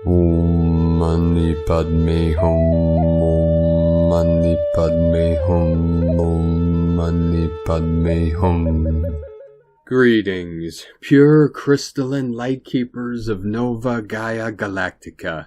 Om Mani Padme Hum. Om Mani Padme Hum. Om Mani Padme Hum. Greetings, pure crystalline light keepers of Nova Gaia Galactica.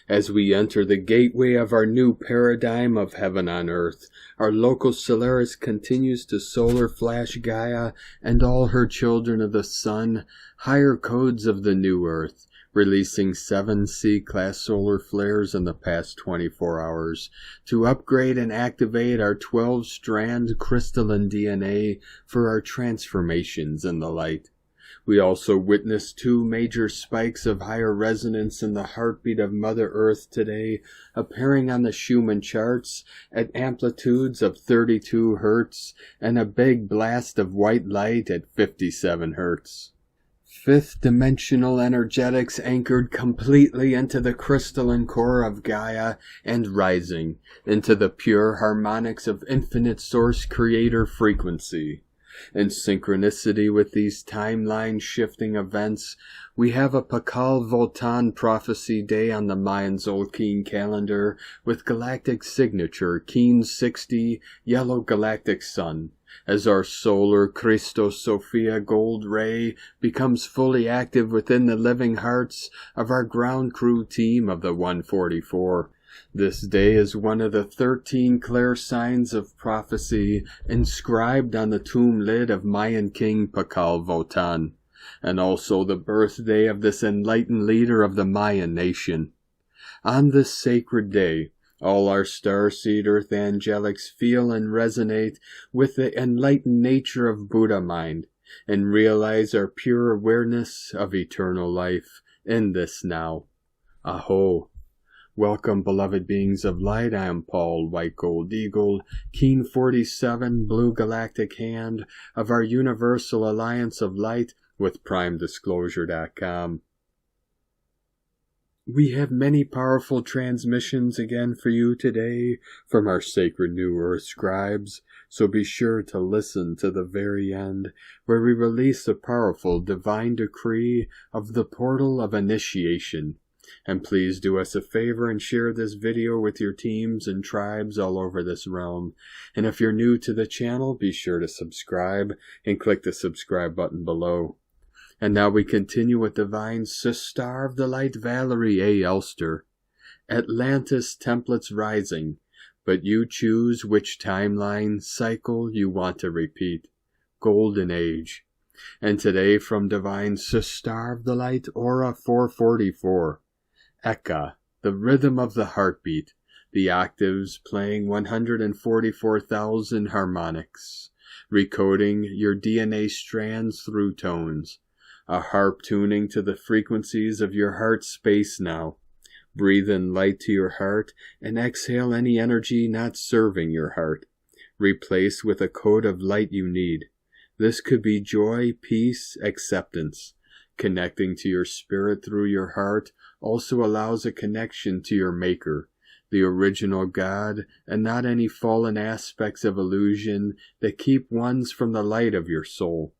As we enter the gateway of our new paradigm of heaven on earth, our local Solaris continues to solar flash Gaia and all her children of the sun, higher codes of the new earth, releasing 7 C-class solar flares in the past 24 hours to upgrade and activate our 12-strand crystalline DNA for our transformations in the light. We also witnessed 2 major spikes of higher resonance in the heartbeat of Mother Earth today, appearing on the Schumann charts at amplitudes of 32 Hz and a big blast of white light at 57 Hz. Fifth-dimensional energetics anchored completely into the crystalline core of Gaia and rising into the pure harmonics of infinite source creator frequency. In synchronicity with these timeline-shifting events, we have a PACAL VOTAN prophecy day on the Mayan Zolkeen calendar with galactic signature Keen 60 Yellow Galactic Sun, as our solar Christos Sophia gold ray becomes fully active within the living hearts of our ground crew team of the 144. This day is one of the 13 clear signs of prophecy inscribed on the tomb lid of Mayan King PACAL VOTAN, and also the birthday of this enlightened leader of the Mayan nation. On this sacred day, all our starseed earth angelics feel and resonate with the enlightened nature of Buddha mind and realize our pure awareness of eternal life in this now. AHAU. Welcome, beloved beings of light. I am Paul, White Gold Eagle, Keen 47, Blue Galactic Hand of our Universal Alliance of Light with PrimeDisclosure.com. We have many powerful transmissions again for you today from our sacred New Earth scribes, so be sure to listen to the very end, where we release a powerful divine decree of the portal of initiation. And please do us a favor and share this video with your teams and tribes all over this realm. And if you're new to the channel, be sure to subscribe and click the subscribe button below. And now we continue with Divine Sister of the Light Valerie A. Elster. Atlantis templates rising, but you choose which timeline cycle you want to repeat. Golden Age. And today from Divine Sister of the Light Aura 444. Eka, the rhythm of the heartbeat, the octaves playing 144,000 harmonics, recoding your DNA strands through tones, a harp tuning to the frequencies of your heart space now. Breathe in light to your heart and exhale any energy not serving your heart. Replace with a code of light you need. This could be joy, peace, acceptance. Connecting to your spirit through your heart also allows a connection to your Maker, the original God, and not any fallen aspects of illusion that keep ones from the light of your soul.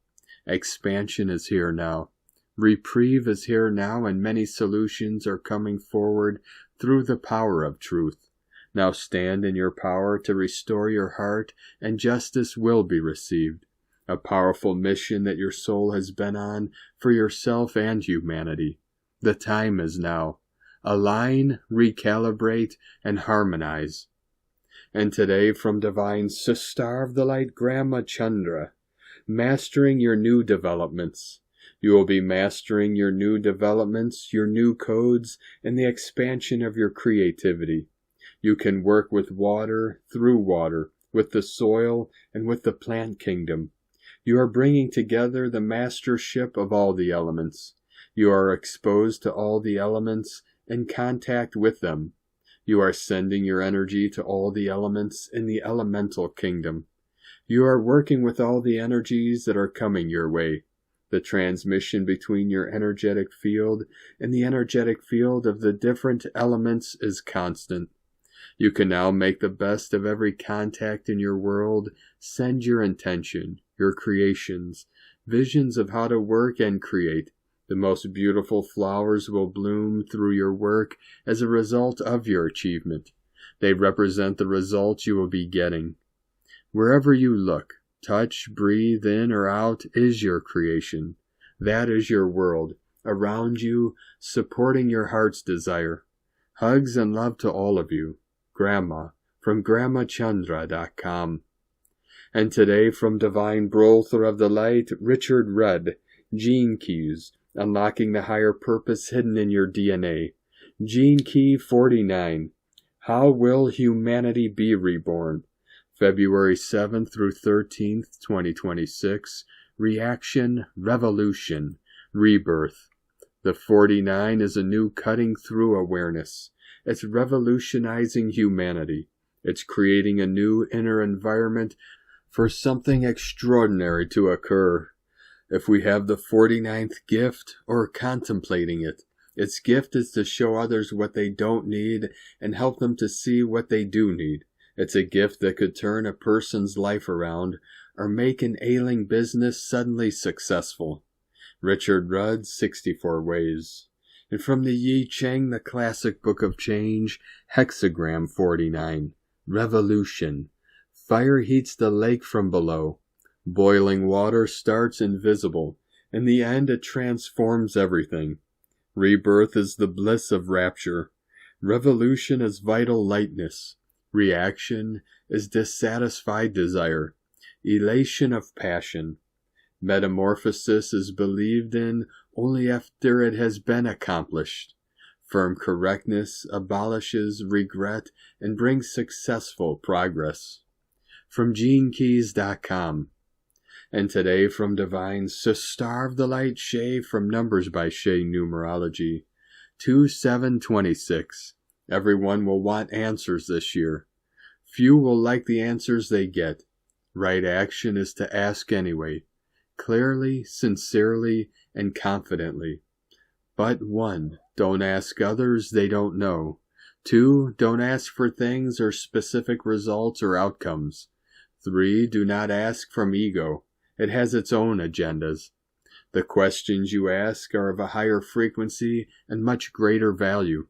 Expansion is here now. Reprieve is here now, and many solutions are coming forward through the power of truth. Now stand in your power to restore your heart, and justice will be received. A powerful mission that your soul has been on for yourself and humanity. The time is now. Align, recalibrate, and harmonize. And today from Divine Sister of the Light Grandma Chandra, mastering your new developments. You will be mastering your new developments, your new codes, and the expansion of your creativity. You can work with water, through water, with the soil, and with the plant kingdom. You are bringing together the mastership of all the elements. You are exposed to all the elements, in contact with them. You are sending your energy to all the elements in the elemental kingdom. You are working with all the energies that are coming your way. The transmission between your energetic field and the energetic field of the different elements is constant. You can now make the best of every contact in your world. Send your intention, your creations, visions of how to work and create, The most beautiful flowers will bloom through your work as a result of your achievement. They represent the results you will be getting. Wherever you look, touch, breathe in or out is your creation. That is your world, around you, supporting your heart's desire. Hugs and love to all of you. Grandma, from GrandmaChandra.com. And today from Divine Brother of the Light, Richard Rudd, Gene Keys, Unlocking the Higher Purpose Hidden in Your DNA. Gene Key 49. How Will Humanity Be Reborn? February 7th through 13th, 2026. Reaction, Revolution, Rebirth. The 49 is a new cutting through awareness. It's revolutionizing humanity. It's creating a new inner environment for something extraordinary to occur. If we have the 49th gift or contemplating it, its gift is to show others what they don't need and help them to see what they do need. It's a gift that could turn a person's life around or make an ailing business suddenly successful. Richard Rudd, 64 Ways. And from the Yi Cheng, the Classic Book of Change, Hexagram 49. Revolution. Fire heats the lake from below. Boiling water starts invisible. In the end, it transforms everything. Rebirth is the bliss of rapture. Revolution is vital lightness. Reaction is dissatisfied desire. Elation of passion. Metamorphosis is believed in only after it has been accomplished. Firm correctness abolishes regret and brings successful progress. From GeneKeys.com. And today from Divine Star of the Light Shay from Numbers by Shay Numerology. 2726. Everyone will want answers this year. Few will like the answers they get. Right action is to ask anyway. Clearly, sincerely, and confidently. But 1. Don't ask others they don't know. 2. Don't ask for things or specific results or outcomes. 3. Do not ask from ego. It has its own agendas. The questions you ask are of a higher frequency and much greater value.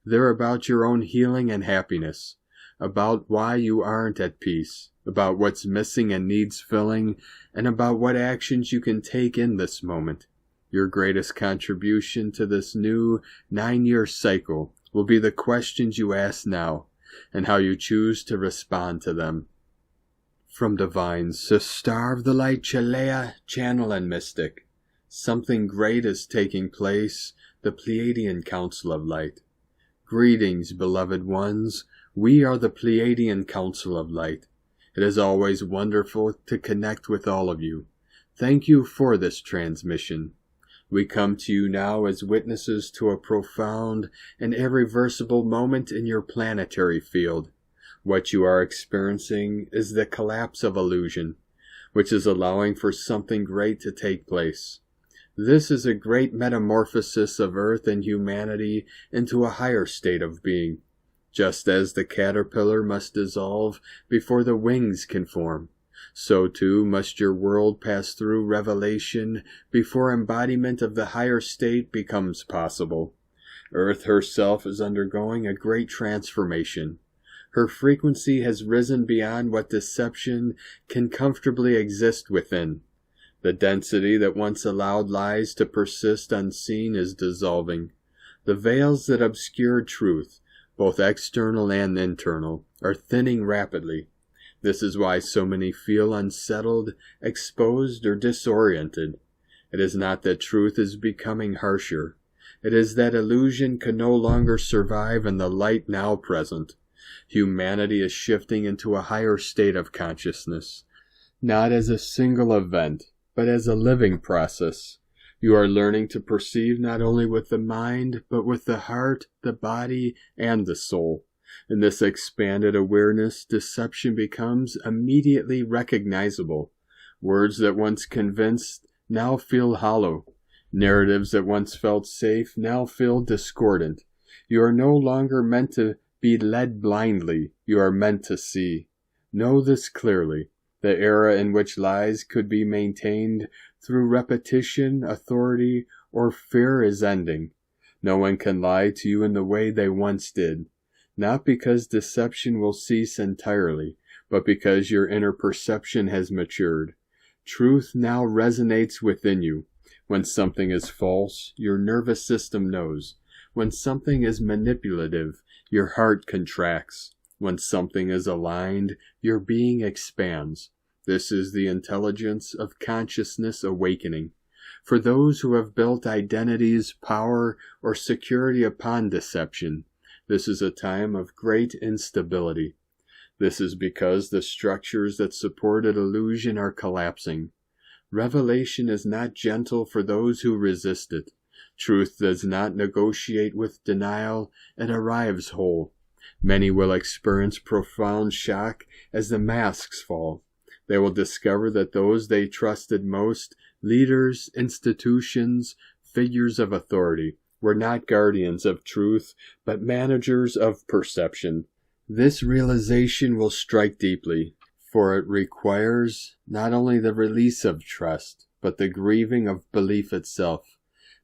They're about your own healing and happiness, about why you aren't at peace, about what's missing and needs filling, and about what actions you can take in this moment. Your greatest contribution to this new 9-year cycle will be the questions you ask now, and how you choose to respond to them. From Divine Star of the Light Chalea, Channel and Mystic. Something great is taking place, the Pleiadian Council of Light. Greetings, beloved ones. We are the Pleiadian Council of Light. It is always wonderful to connect with all of you. Thank you for this transmission. We come to you now as witnesses to a profound and irreversible moment in your planetary field. What you are experiencing is the collapse of illusion, which is allowing for something great to take place. This is a great metamorphosis of Earth and humanity into a higher state of being. Just as the caterpillar must dissolve before the wings can form, so too must your world pass through revelation before embodiment of the higher state becomes possible. Earth herself is undergoing a great transformation. Her frequency has risen beyond what deception can comfortably exist within. The density that once allowed lies to persist unseen is dissolving. The veils that obscured truth, both external and internal, are thinning rapidly. This is why so many feel unsettled, exposed, or disoriented. It is not that truth is becoming harsher. It is that illusion can no longer survive in the light now present. Humanity is shifting into a higher state of consciousness, not as a single event, but as a living process. You are learning to perceive not only with the mind, but with the heart, the body, and the soul. In this expanded awareness, deception becomes immediately recognizable. Words that once convinced now feel hollow. Narratives that once felt safe now feel discordant. You are no longer meant to be led blindly. You are meant to see. Know this clearly. The era in which lies could be maintained through repetition, authority, or fear is ending. No one can lie to you in the way they once did, not because deception will cease entirely, but because your inner perception has matured. Truth now resonates within you. When something is false, your nervous system knows. When something is manipulative, your heart contracts. When something is aligned, your being expands. This is the intelligence of consciousness awakening. For those who have built identities, power, or security upon deception, this is a time of great instability. This is because the structures that supported illusion are collapsing. Revelation is not gentle for those who resist it. Truth does not negotiate with denial, it arrives whole. Many will experience profound shock as the masks fall. They will discover that those they trusted most, leaders, institutions, figures of authority, were not guardians of truth, but managers of perception. This realization will strike deeply, for it requires not only the release of trust, but the grieving of belief itself.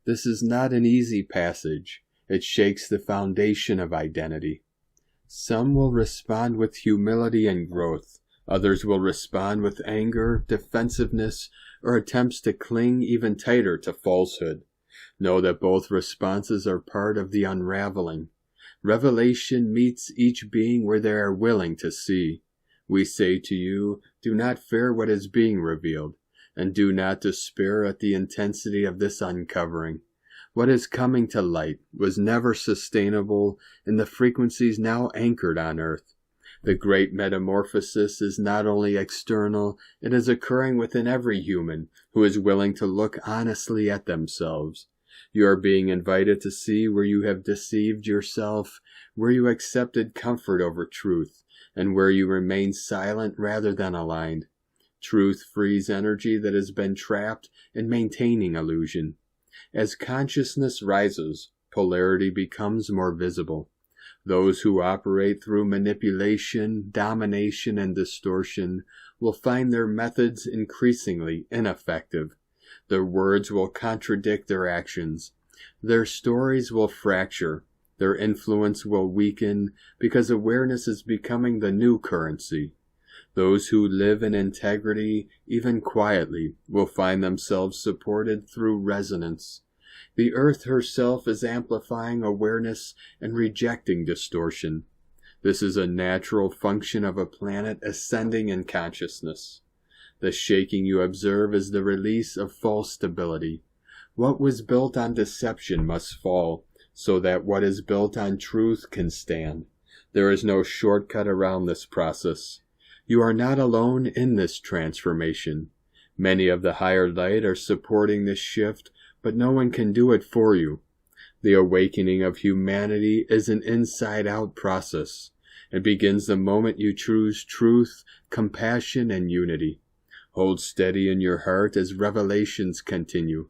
This is not an easy passage. It shakes the foundation of identity. Some will respond with humility and growth. Others will respond with anger, defensiveness, or attempts to cling even tighter to falsehood. Know that both responses are part of the unraveling. Revelation meets each being where they are willing to see. We say to you, do not fear what is being revealed, and do not despair at the intensity of this uncovering. What is coming to light was never sustainable in the frequencies now anchored on earth. The great metamorphosis is not only external, it is occurring within every human who is willing to look honestly at themselves. You are being invited to see where you have deceived yourself, where you accepted comfort over truth, and where you remain silent rather than aligned. Truth frees energy that has been trapped in maintaining illusion. As consciousness rises, polarity becomes more visible. Those who operate through manipulation, domination, and distortion will find their methods increasingly ineffective. Their words will contradict their actions. Their stories will fracture. Their influence will weaken because awareness is becoming the new currency. Those who live in integrity, even quietly, will find themselves supported through resonance. The earth herself is amplifying awareness and rejecting distortion. This is a natural function of a planet ascending in consciousness. The shaking you observe is the release of false stability. What was built on deception must fall, so that what is built on truth can stand. There is no shortcut around this process. You are not alone in this transformation. Many of the higher light are supporting this shift, but no one can do it for you. The awakening of humanity is an inside-out process. It begins the moment you choose truth, compassion, and unity. Hold steady in your heart as revelations continue.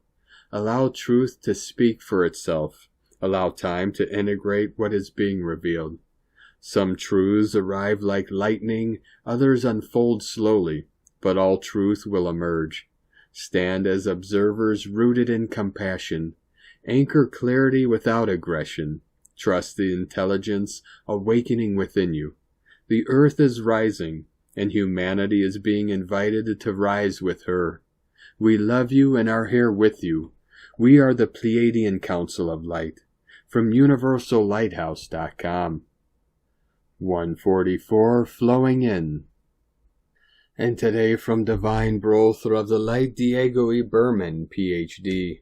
Allow truth to speak for itself. Allow time to integrate what is being revealed. Some truths arrive like lightning, others unfold slowly, but all truth will emerge. Stand as observers rooted in compassion. Anchor clarity without aggression. Trust the intelligence awakening within you. The earth is rising, and humanity is being invited to rise with her. We love you and are here with you. We are the Pleiadian Council of Light. From universallighthouse.com. 144 Flowing In. And today from Divine Brother of the Light, Diego E. Berman, Ph.D.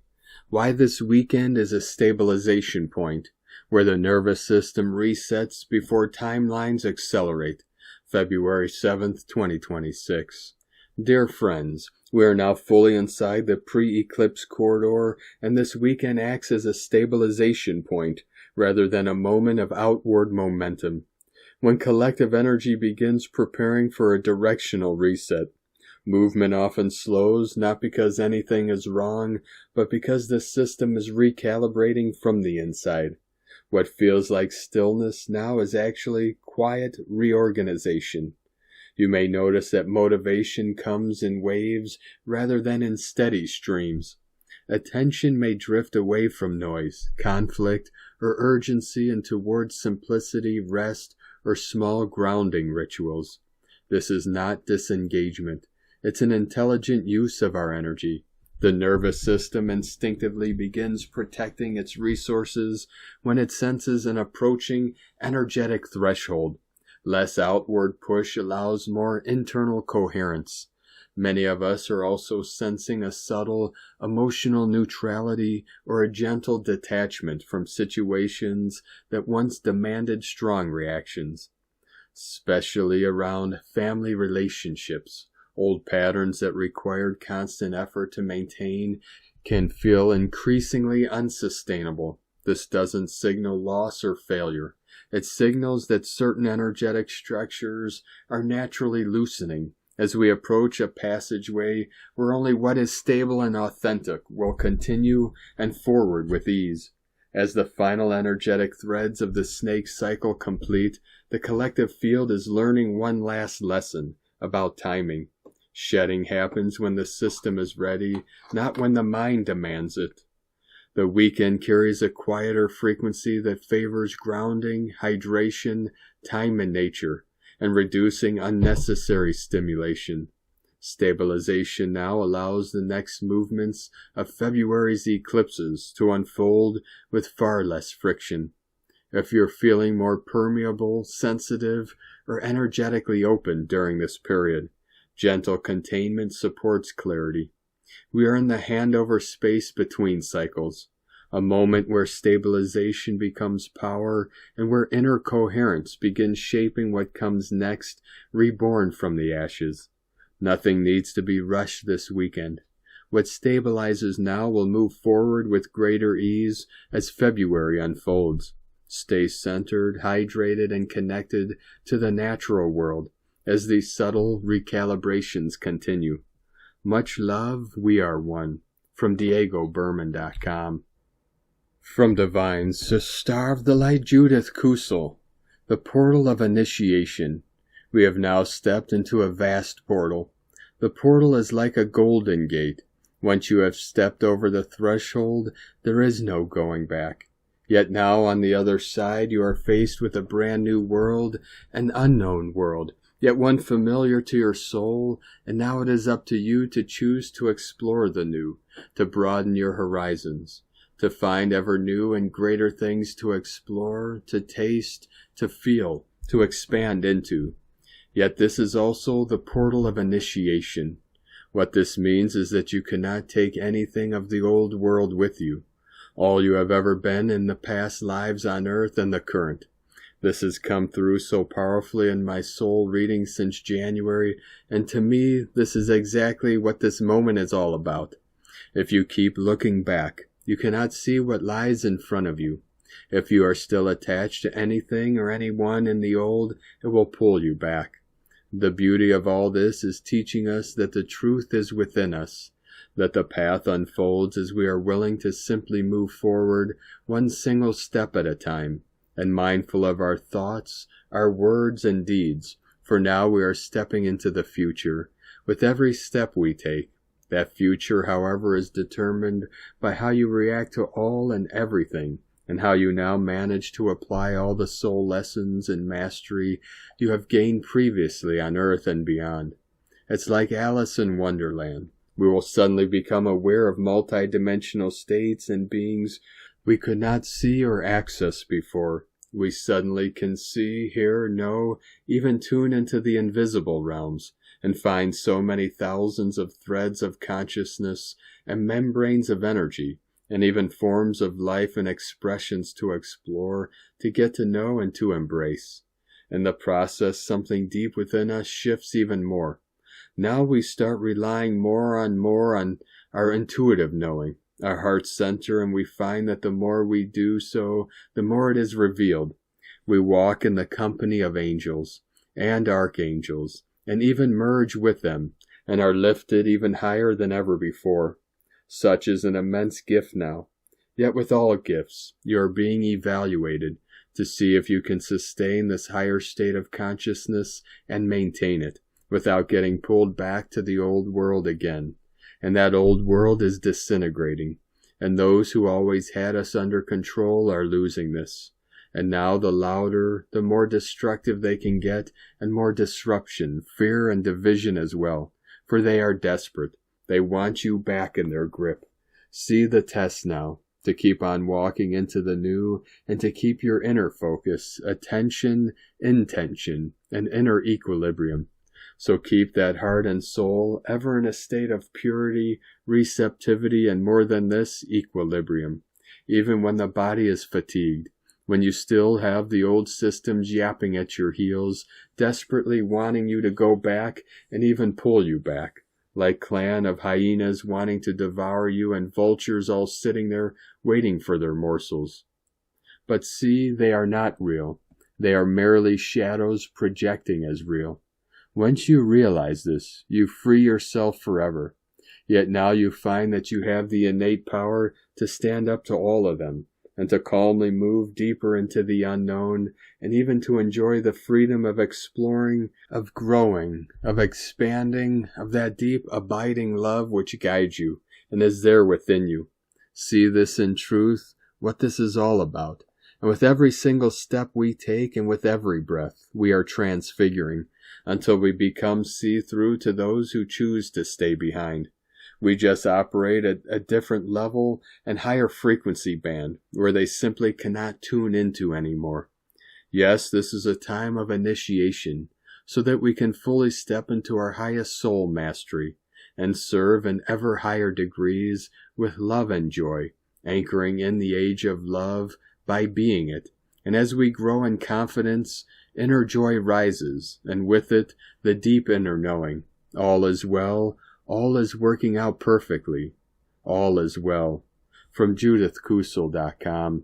Why this weekend is a stabilization point, where the nervous system resets before timelines accelerate. February 7th, 2026. Dear friends, we are now fully inside the pre-eclipse corridor, and this weekend acts as a stabilization point rather than a moment of outward momentum. When collective energy begins preparing for a directional reset, movement often slows not because anything is wrong, but because the system is recalibrating from the inside. What feels like stillness now is actually quiet reorganization. You may notice that motivation comes in waves rather than in steady streams. attention may drift away from noise, conflict, or urgency and towards simplicity, rest, or small grounding rituals. This is not disengagement. It's an intelligent use of our energy. The nervous system instinctively begins protecting its resources when it senses an approaching energetic threshold. Less outward push allows more internal coherence. Many of us are also sensing a subtle emotional neutrality or a gentle detachment from situations that once demanded strong reactions, especially around family relationships. Old patterns that required constant effort to maintain can feel increasingly unsustainable. This doesn't signal loss or failure. It signals that certain energetic structures are naturally loosening as we approach a passageway where only what is stable and authentic will continue and forward with ease. As the final energetic threads of the snake cycle complete, the collective field is learning one last lesson about timing. Shedding happens when the system is ready, not when the mind demands it. The weekend carries a quieter frequency that favors grounding, hydration, time in nature, and reducing unnecessary stimulation. Stabilization now allows the next movements of February's eclipses to unfold with far less friction. If you're feeling more permeable, sensitive, or energetically open during this period, gentle containment supports clarity. We are in the handover space between cycles, a moment where stabilization becomes power and where inner coherence begins shaping what comes next, reborn from the ashes. Nothing needs to be rushed this weekend. What stabilizes now will move forward with greater ease as February unfolds. Stay centered, hydrated, and connected to the natural world as these subtle recalibrations continue. Much love, we are one. From DiegoBerman.com. From Divines to Star of the Light Judith Kusel, the portal of initiation. We have now stepped into a vast portal. The portal is like a golden gate. Once you have stepped over the threshold, there is no going back. Yet now on the other side you are faced with a brand new world, an unknown world, yet one familiar to your soul, and now it is up to you to choose to explore the new, to broaden your horizons, to find ever new and greater things to explore, to taste, to feel, to expand into. Yet this is also the portal of initiation. What this means is that you cannot take anything of the old world with you, all you have ever been in the past lives on earth and the current. This has come through so powerfully in my soul reading since January, and to me, this is exactly what this moment is all about. If you keep looking back, you cannot see what lies in front of you. If you are still attached to anything or anyone in the old, it will pull you back. The beauty of all this is teaching us that the truth is within us, that the path unfolds as we are willing to simply move forward one single step at a time, and mindful of our thoughts, our words, and deeds, for now we are stepping into the future. With every step we take, that future, however, is determined by how you react to all and everything, and how you now manage to apply all the soul lessons and mastery you have gained previously on earth and beyond. It's like Alice in Wonderland. We will suddenly become aware of multidimensional states and beings we could not see or access before. We suddenly can see, hear, know, even tune into the invisible realms, and find so many thousands of threads of consciousness and membranes of energy, and even forms of life and expressions to explore, to get to know, and to embrace. In the process, something deep within us shifts even more. Now we start relying more on our intuitive knowing, our heart center, and we find that the more we do so, the more it is revealed. We walk in the company of angels and archangels, and even merge with them, and are lifted even higher than ever before. Such is an immense gift now. Yet with all gifts, you are being evaluated to see if you can sustain this higher state of consciousness and maintain it, without getting pulled back to the old world again. And that old world is disintegrating. and those who always had us under control are losing this. And now the louder, the more destructive they can get, and more disruption, fear, and division as well, for they are desperate. They want you back in their grip. See the test now, to keep on walking into the new, and to keep your inner focus, attention, intention, and inner equilibrium. So keep that heart and soul ever in a state of purity, receptivity, and more than this, equilibrium, even when the body is fatigued, when you still have the old systems yapping at your heels, desperately wanting you to go back and even pull you back, like clan of hyenas wanting to devour you and vultures all sitting there waiting for their morsels. But see, they are not real. They are merely shadows projecting as real. Once you realize this, you free yourself forever. Yet now you find that you have the innate power to stand up to all of them, and to calmly move deeper into the unknown, and even to enjoy the freedom of exploring, of growing, of expanding, of that deep, abiding love which guides you, and is there within you. See this in truth, what this is all about. And with every single step we take, and with every breath, we are transfiguring, until we become see-through to those who choose to stay behind. We just operate at a different level and higher frequency band where they simply cannot tune into anymore. Yes, this is a time of initiation so that we can fully step into our highest soul mastery and serve in ever higher degrees with love and joy, anchoring in the age of love by being it. And as we grow in confidence, inner joy rises, and with it the deep inner knowing. All is well. All is working out perfectly. All is well. From JudithKusel.com.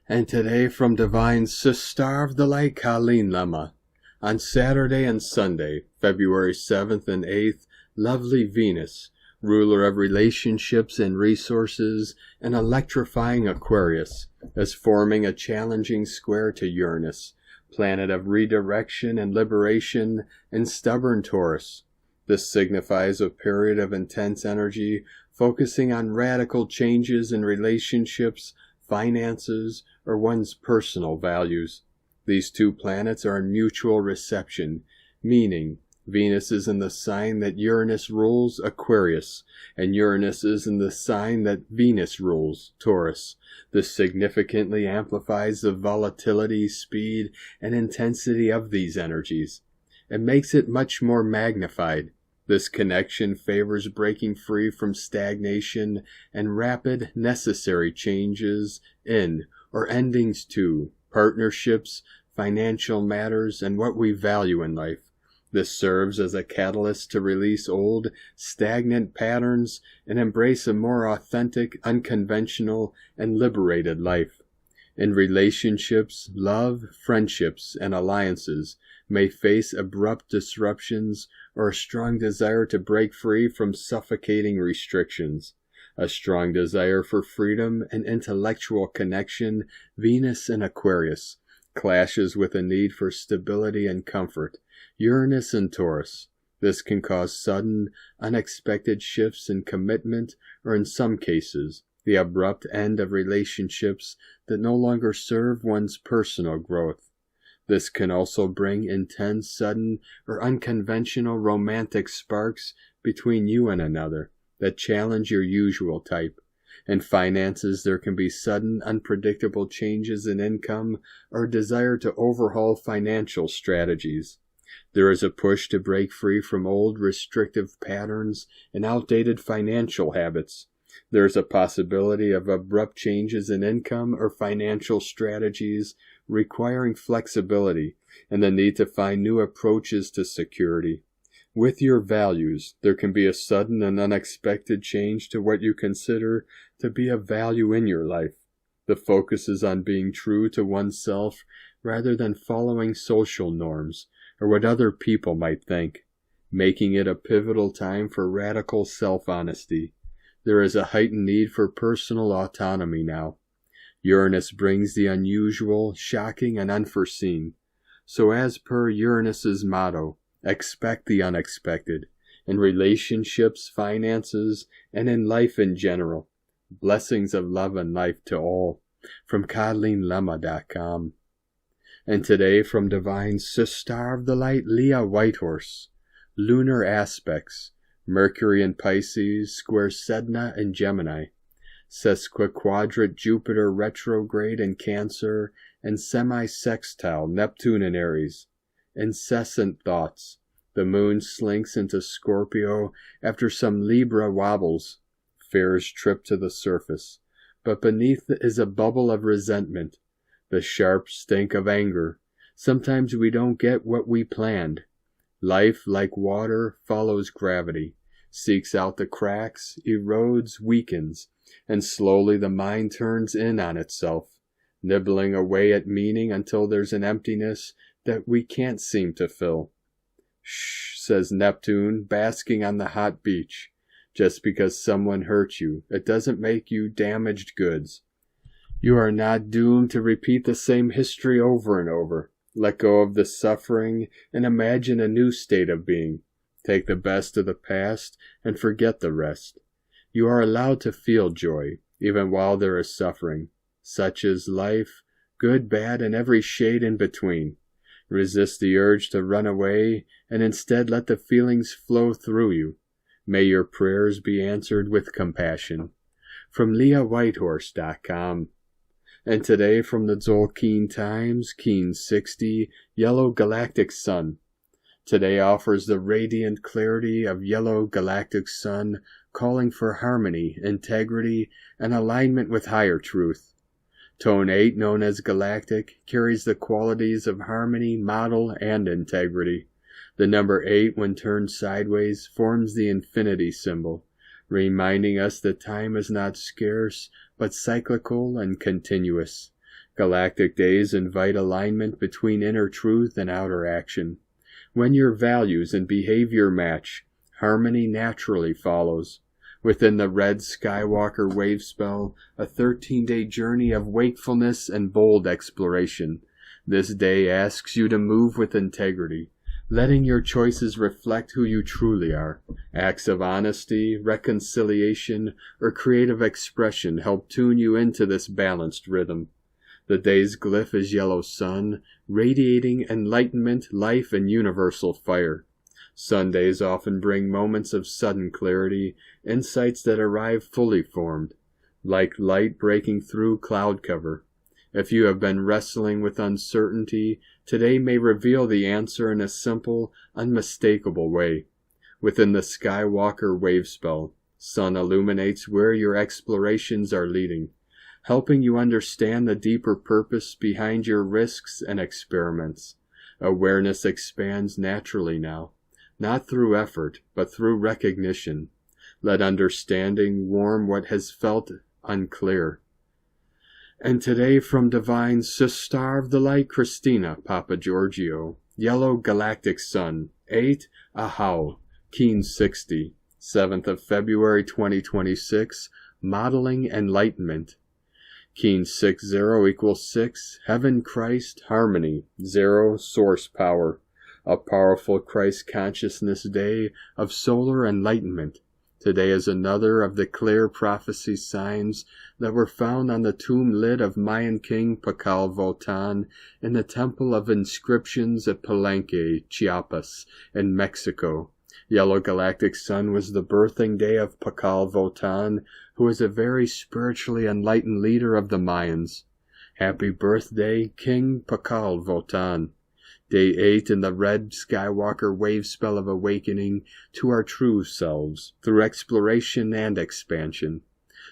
And today from Divine Sistar the Light Colleen Lemma. On Saturday and Sunday, February 7th and 8th, lovely Venus, ruler of relationships and resources, an electrifying Aquarius, is forming a challenging square to Uranus, planet of redirection and liberation, and stubborn Taurus. This signifies a period of intense energy, focusing on radical changes in relationships, finances, or one's personal values. These two planets are in mutual reception, meaning Venus is in the sign that Uranus rules, Aquarius, and Uranus is in the sign that Venus rules, Taurus. This significantly amplifies the volatility, speed, and intensity of these energies. It makes it much more magnified. This connection favors breaking free from stagnation and rapid, necessary changes in, or endings to, partnerships, financial matters, and what we value in life. This serves as a catalyst to release old, stagnant patterns and embrace a more authentic, unconventional, and liberated life. In relationships, love, friendships, and alliances may face abrupt disruptions or a strong desire to break free from suffocating restrictions. A strong desire for freedom and intellectual connection, Venus in Aquarius, clashes with a need for stability and comfort, Uranus and Taurus. This can cause sudden, unexpected shifts in commitment, or in some cases, the abrupt end of relationships that no longer serve one's personal growth. This can also bring intense, sudden, or unconventional romantic sparks between you and another that challenge your usual type. In finances, there can be sudden, unpredictable changes in income or a desire to overhaul financial strategies. There is a push to break free from old, restrictive patterns and outdated financial habits. There is a possibility of abrupt changes in income or financial strategies requiring flexibility and the need to find new approaches to security. With your values, there can be a sudden and unexpected change to what you consider to be of value in your life. The focus is on being true to oneself rather than following social norms or what other people might think, making it a pivotal time for radical self-honesty. There is a heightened need for personal autonomy now. Uranus brings the unusual, shocking, and unforeseen. So as per Uranus's motto, expect the unexpected, in relationships, finances, and in life in general. Blessings of love and life to all, from CodlingLemma.com. And today from Divine Star of the Light, Leah Whitehorse. Lunar aspects, Mercury in Pisces, square Sedna in Gemini. Sesquiquadrate Jupiter retrograde in Cancer, and semi-sextile Neptune in Aries. Incessant thoughts. The moon slinks into Scorpio after some Libra wobbles. Fears trip to the surface, but beneath is a bubble of resentment, the sharp stink of anger. Sometimes we don't get what we planned. Life, like water, follows gravity, seeks out the cracks, erodes, weakens, and slowly the mind turns in on itself, nibbling away at meaning until there's an emptiness that we can't seem to fill. Shh, says Neptune, basking on the hot beach. Just because someone hurt you, it doesn't make you damaged goods. You are not doomed to repeat the same history over and over. Let go of the suffering and imagine a new state of being. Take the best of the past and forget the rest. You are allowed to feel joy, even while there is suffering. Such is life, good, bad, and every shade in between. Resist the urge to run away, and instead let the feelings flow through you. May your prayers be answered with compassion. From LeahWhitehorse.com. And today from the Tzolk'in Times, Keen 60, Yellow Galactic Sun. Today offers the radiant clarity of yellow galactic sun, calling for harmony, integrity, and alignment with higher truth. Tone 8, known as Galactic, carries the qualities of harmony, model, and integrity. The number 8, when turned sideways, forms the infinity symbol, reminding us that time is not scarce, but cyclical and continuous. Galactic days invite alignment between inner truth and outer action. When your values and behavior match, harmony naturally follows. Within the red Skywalker wave spell, a 13-day journey of wakefulness and bold exploration. This day asks you to move with integrity, letting your choices reflect who you truly are. Acts of honesty, reconciliation, or creative expression help tune you into this balanced rhythm. The day's glyph is yellow sun, radiating enlightenment, life, and universal fire. Sundays often bring moments of sudden clarity, insights that arrive fully formed, like light breaking through cloud cover. If you have been wrestling with uncertainty, today may reveal the answer in a simple, unmistakable way. Within the Skywalker wave spell, sun illuminates where your explorations are leading, helping you understand the deeper purpose behind your risks and experiments. Awareness expands naturally now, not through effort, but through recognition. Let understanding warm what has felt unclear. And today from Divine Star of the Light, Christina Papagiorgio, Yellow Galactic Sun, 8 AHAU, Keen 60, 7th of February 2026, Modeling Enlightenment. Keen 60 equals 6, Heaven, Christ, Harmony, 0, Source Power. A powerful Christ consciousness day of solar enlightenment. Today is another of the clear prophecy signs that were found on the tomb lid of Mayan king PACAL VOTAN in the Temple of Inscriptions at Palenque, Chiapas, in Mexico. Yellow Galactic Sun was the birthing day of PACAL VOTAN, who is a very spiritually enlightened leader of the Mayans. Happy birthday, King PACAL VOTAN. Day 8 in the red Skywalker wave spell of awakening to our true selves through exploration and expansion.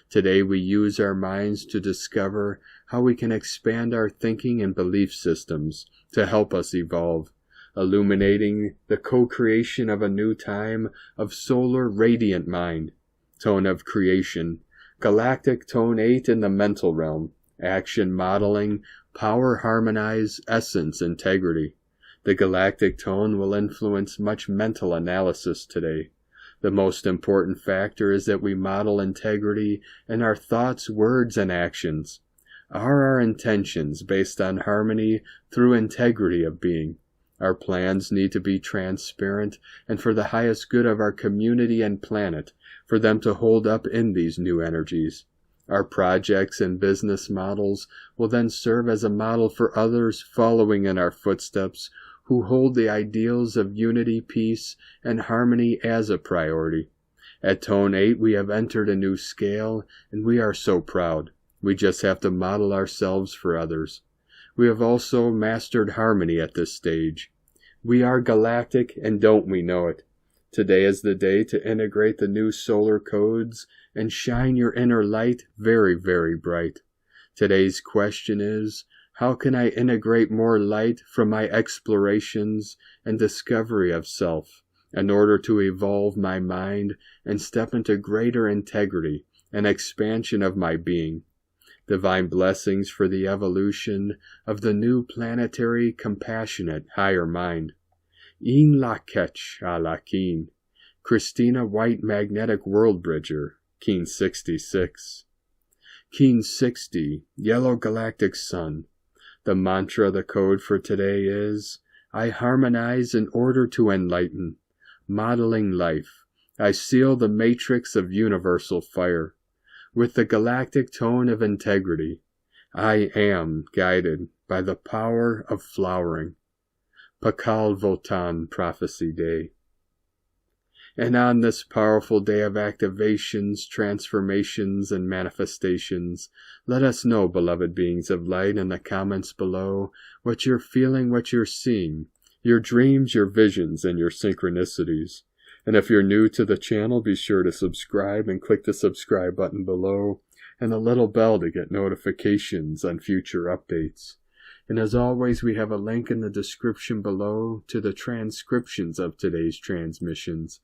Today we use our minds to discover how we can expand our thinking and belief systems to help us evolve, illuminating the co-creation of a new time of solar radiant mind. Tone of creation, Galactic tone 8 in the mental realm, action modeling, power harmonize, essence integrity. The galactic tone will influence much mental analysis today. The most important factor is that we model integrity in our thoughts, words, and actions. Are our intentions based on harmony through integrity of being? Our plans need to be transparent and for the highest good of our community and planet, for them to hold up in these new energies. Our projects and business models will then serve as a model for others following in our footsteps who hold the ideals of unity, peace, and harmony as a priority. At Tone 8, we have entered a new scale, and we are so proud. We just have to model ourselves for others. We have also mastered harmony at this stage. We are galactic, and don't we know it? Today is the day to integrate the new solar codes and shine your inner light very, very bright. Today's question is, how can I integrate more light from my explorations and discovery of self in order to evolve my mind and step into greater integrity and expansion of my being? Divine blessings for the evolution of the new planetary compassionate higher mind. ENLIGHTEN. Christina White Magnetic World Bridger, Keen 66. Keen 60, Yellow Galactic Sun. The mantra, the code for today is, I harmonize in order to enlighten. Modeling life, I seal the matrix of universal fire. With the galactic tone of integrity, I am guided by the power of flowering. PACAL VOTAN Prophecy Day. And on this powerful day of activations, transformations, and manifestations, let us know, beloved beings of light, in the comments below, what you're feeling, what you're seeing, your dreams, your visions, and your synchronicities. And if you're new to the channel, be sure to subscribe and click the subscribe button below and the little bell to get notifications on future updates. And as always, we have a link in the description below to the transcriptions of today's transmissions,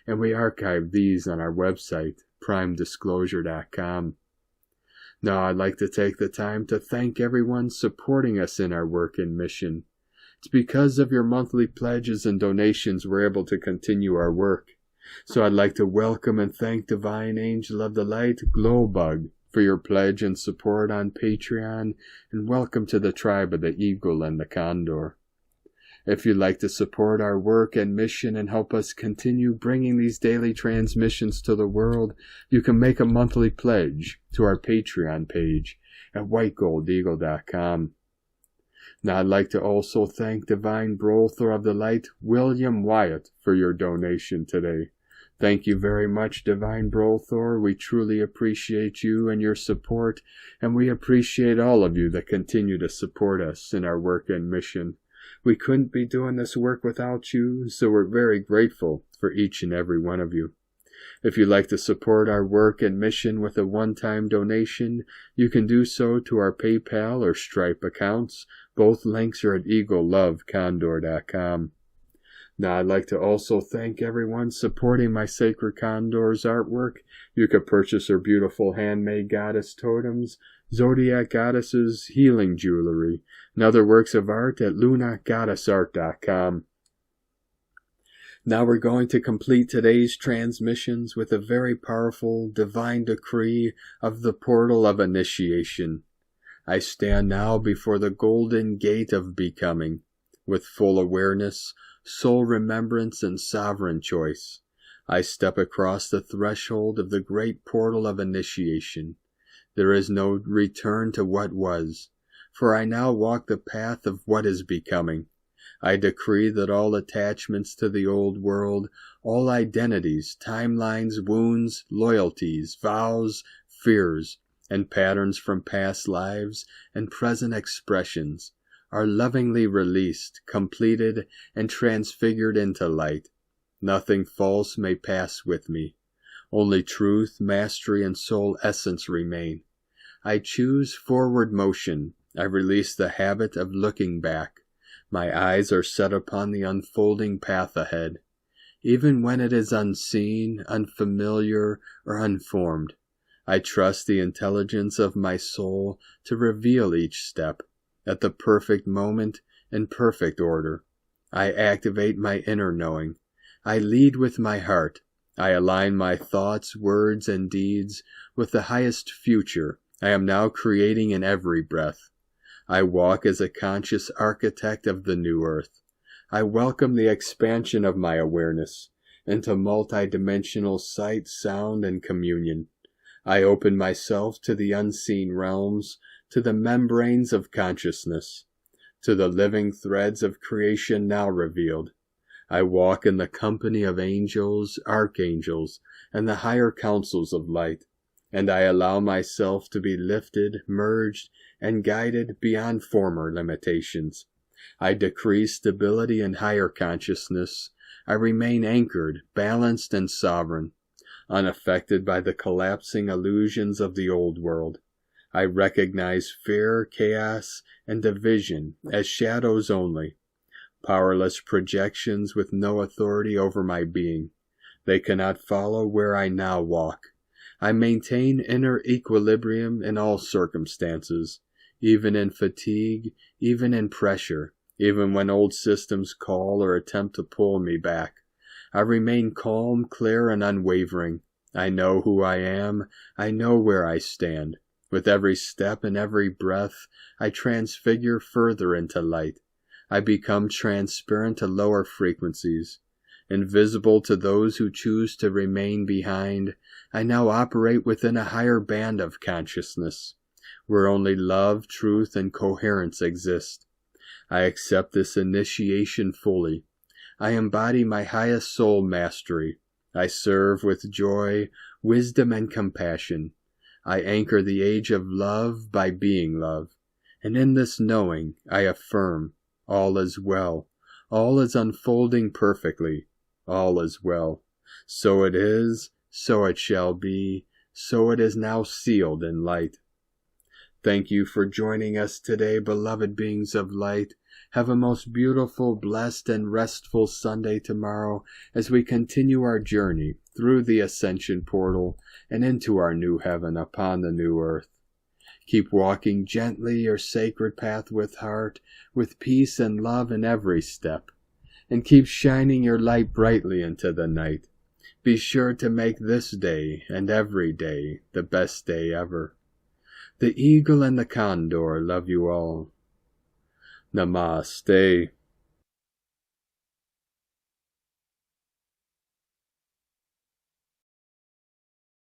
and we archive these on our website, primedisclosure.com. Now, I'd like to take the time to thank everyone supporting us in our work and mission. It's because of your monthly pledges and donations we're able to continue our work. So I'd like to welcome and thank Divine Angel of the Light, Glowbug, for your pledge and support on Patreon, and welcome to the tribe of the Eagle and the Condor. If you'd like to support our work and mission and help us continue bringing these daily transmissions to the world, you can make a monthly pledge to our Patreon page at whitegoldeagle.com. Now I'd like to also thank Divine Brother of the Light, William Wyatt, for your donation today. Thank you very much, Divine Brother. We truly appreciate you and your support, and we appreciate all of you that continue to support us in our work and mission. We couldn't be doing this work without you, so we're very grateful for each and every one of you. If you'd like to support our work and mission with a one-time donation, you can do so to our PayPal or Stripe accounts. Both links are at eaglelovecondor.com. Now, I'd like to also thank everyone supporting my Sacred Condors artwork. You can purchase her beautiful handmade goddess totems, Zodiac Goddesses, healing jewelry, and other works of art at lunagoddessart.com. Now we're going to complete today's transmissions with a very powerful divine decree of the portal of initiation. I stand now before the golden gate of becoming, with full awareness, soul remembrance, and sovereign choice. I step across the threshold of the great portal of initiation. There is no return to what was, for I now walk the path of what is becoming. I decree that all attachments to the old world, all identities, timelines, wounds, loyalties, vows, fears, and patterns from past lives and present expressions are lovingly released, completed, and transfigured into light. Nothing false may pass with me. Only truth, mastery, and soul essence remain. I choose forward motion. I release the habit of looking back. My eyes are set upon the unfolding path ahead, even when it is unseen, unfamiliar, or unformed. I trust the intelligence of my soul to reveal each step at the perfect moment in perfect order. I activate my inner knowing. I lead with my heart. I align my thoughts, words, and deeds with the highest future I am now creating in every breath. I walk as a conscious architect of the new earth. I welcome the expansion of my awareness into multidimensional sight, sound, and communion. I open myself to the unseen realms, to the membranes of consciousness, to the living threads of creation now revealed. I walk in the company of angels, archangels, and the higher councils of light, and I allow myself to be lifted, merged, and guided beyond former limitations. I decree stability in higher consciousness. I remain anchored, balanced, and sovereign, unaffected by the collapsing illusions of the old world. I recognize fear, chaos, and division as shadows only, powerless projections with no authority over my being. They cannot follow where I now walk. I maintain inner equilibrium in all circumstances, even in fatigue, even in pressure, even when old systems call or attempt to pull me back. I remain calm, clear, and unwavering. I know who I am. I know where I stand. With every step and every breath, I transfigure further into light. I become transparent to lower frequencies. Invisible to those who choose to remain behind, I now operate within a higher band of consciousness, where only love, truth, and coherence exist. I accept this initiation fully. I embody my highest soul mastery. I serve with joy, wisdom, and compassion. I anchor the age of love by being love. And in this knowing, I affirm, all is well. All is unfolding perfectly. All is well. So it is, so it shall be, so it is now sealed in light. Thank you for joining us today, beloved beings of light. Have a most beautiful, blessed, and restful Sunday tomorrow as we continue our journey through the Ascension Portal and into our new heaven upon the new earth. Keep walking gently your sacred path with heart, with peace and love in every step, and keep shining your light brightly into the night. Be sure to make this day and every day the best day ever. The eagle and the condor love you all. Namaste.